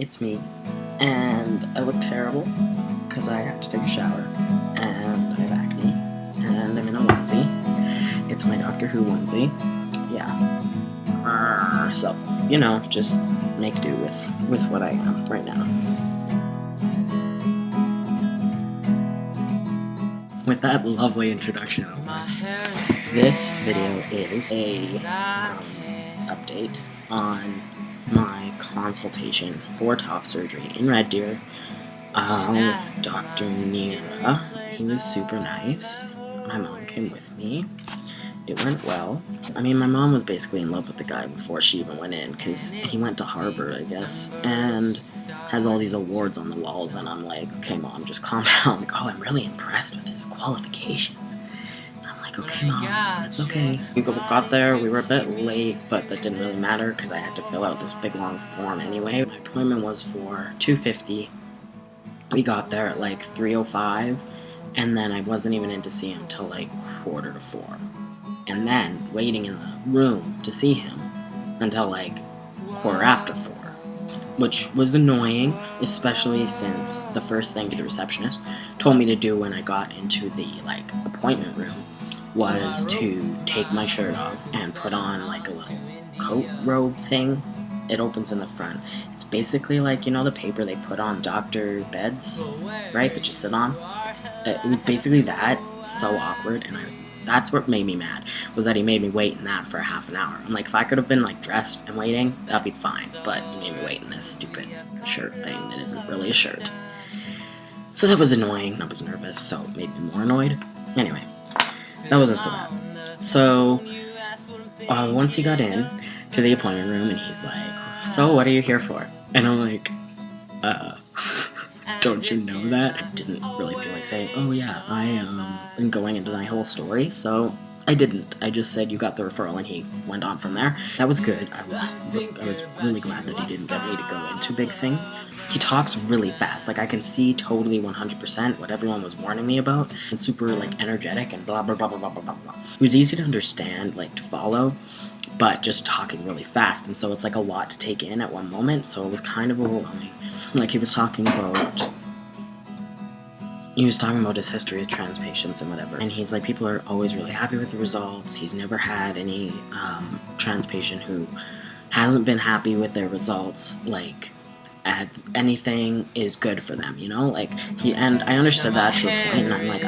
it's me, and I look terrible because I have to take a shower, and I have acne, and I'm in a onesie. It's my Doctor Who onesie. Yeah. So, you know, just make do with what I am right now. With that lovely introduction over, this video is a update on my consultation for top surgery in Red Deer with Dr. Nira. He was super nice. My mom came with me. It went well. I mean, my mom was basically in love with the guy before she even went in, because he went to Harvard, I guess, and has all these awards on the walls, and I'm like, okay, Mom, just calm down. Like, oh, I'm really impressed with his qualifications. And I'm like, okay, Mom, that's okay. We got there, we were a bit late, but that didn't really matter, because I had to fill out this big, long form anyway. My appointment was for 2:50. We got there at like 3:05, and then I wasn't even in to see him until like 3:45. And then waiting in the room to see him until like 4:15, which was annoying, especially since the first thing the receptionist told me to do when I got into the like appointment room was to take my shirt off and put on like a little coat robe thing. It opens in the front. It's basically like, you know, the paper they put on doctor beds, right, that you sit on. It was basically that. So awkward, and that's what made me mad, was that he made me wait in that for half an hour. I'm like, if I could have been like dressed and waiting, that'd be fine, but he made me wait in this stupid shirt thing that isn't really a shirt. So that was annoying. I was nervous, so it made me more annoyed. Anyway, that wasn't so bad. So once he got in to the appointment room, and he's like, so what are you here for? And I'm like, don't you know that? I didn't really feel like saying, oh yeah, I am going into my whole story, so I didn't. I just said you got the referral, and he went on from there. That was good. I was really glad that he didn't get me to go into big things. He talks really fast. Like, I can see totally 100% what everyone was warning me about. It's super like energetic and blah blah blah blah blah blah blah. It was easy to understand, like to follow, but just talking really fast, and so it's like a lot to take in at one moment, so it was kind of overwhelming. Like, he was talking about his history of trans patients and whatever, and he's like, people are always really happy with the results. He's never had any trans patient who hasn't been happy with their results. Like, anything is good for them, you know? Like, and I understood that to a point, and I'm like,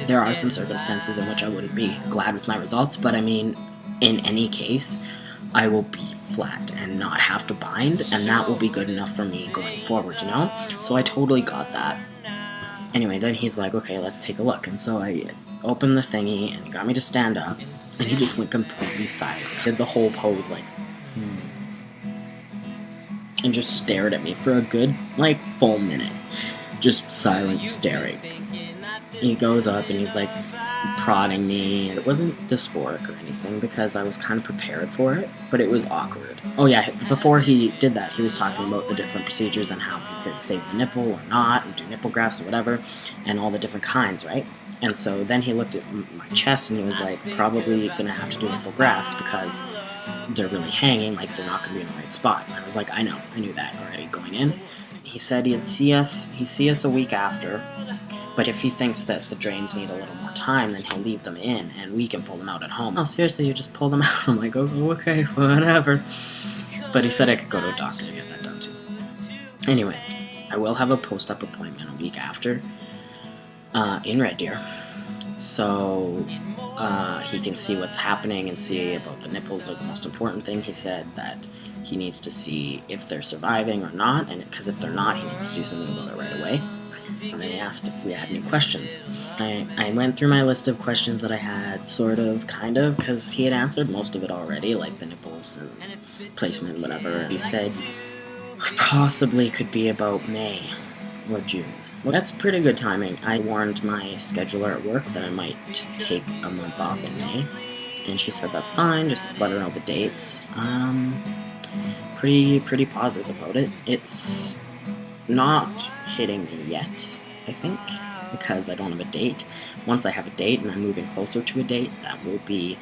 there are some circumstances in which I wouldn't be glad with my results, but I mean, in any case, I will be flat and not have to bind, and that will be good enough for me going forward, you know? So I totally got that. Anyway, then he's like, okay, let's take a look. And so I opened the thingy, and he got me to stand up, and he just went completely silent. He did the whole pose, like, and just stared at me for a good, like, full minute. Just silent staring. He goes up, and he's like, prodding me. It wasn't dysphoric or anything, because I was kind of prepared for it, but it was awkward. Oh yeah, before he did that, he was talking about the different procedures and how he could save the nipple or not, and do nipple grafts or whatever, and all the different kinds, right? And so then he looked at my chest, and he was like, probably gonna have to do nipple grafts because they're really hanging, like they're not gonna be in the right spot. And I was like, I knew that already going in. He said he'd see us a week after, but if he thinks that the drains need a little more time, then he'll leave them in, and we can pull them out at home. Oh, seriously, you just pull them out? I'm like, oh, okay, whatever. But he said I could go to a doctor to get that done too. Anyway, I will have a post-op appointment a week after in Red Deer, so he can see what's happening and see about the nipples are the most important thing. He said that he needs to see if they're surviving or not, and because if they're not, he needs to do something about it right away. And he asked if we had any questions. I went through my list of questions that I had, sort of, kind of, because he had answered most of it already, like the nipples and placement, whatever. He said possibly could be about May or June. Well, that's pretty good timing. I warned my scheduler at work that I might take a month off in May, and she said that's fine, just let her know the dates. Pretty positive about it. It's not hitting me yet, I think, because I don't have a date. Once I have a date and I'm moving closer to a date, that will be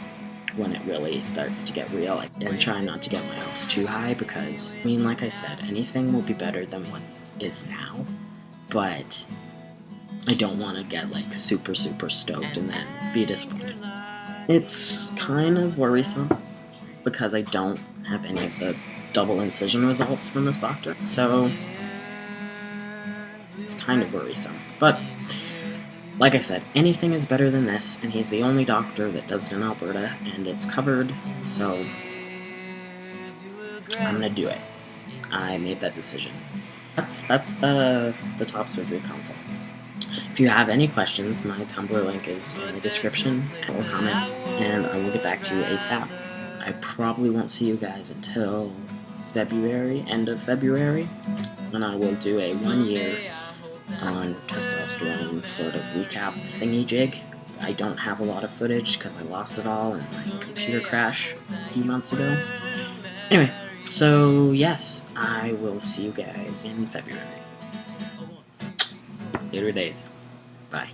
when it really starts to get real, and try not to get my hopes too high, because, I mean, like I said, anything will be better than what is now, but I don't want to get, like, super stoked and then be disappointed. It's kind of worrisome, because I don't have any of the double incision results from this doctor, so it's kind of worrisome. But, like I said, anything is better than this, and he's the only doctor that does it in Alberta, and it's covered, so I'm gonna do it. I made that decision. That's the top surgery consult. If you have any questions, my Tumblr link is in the description, or comment, and I will get back to you ASAP. I probably won't see you guys until February, end of February, when I will do a 1 year on testosterone sort of recap thingy jig. I don't have a lot of footage because I lost it all in my computer crash a few months ago. Anyway, so yes, I will see you guys in February. Later days. Bye.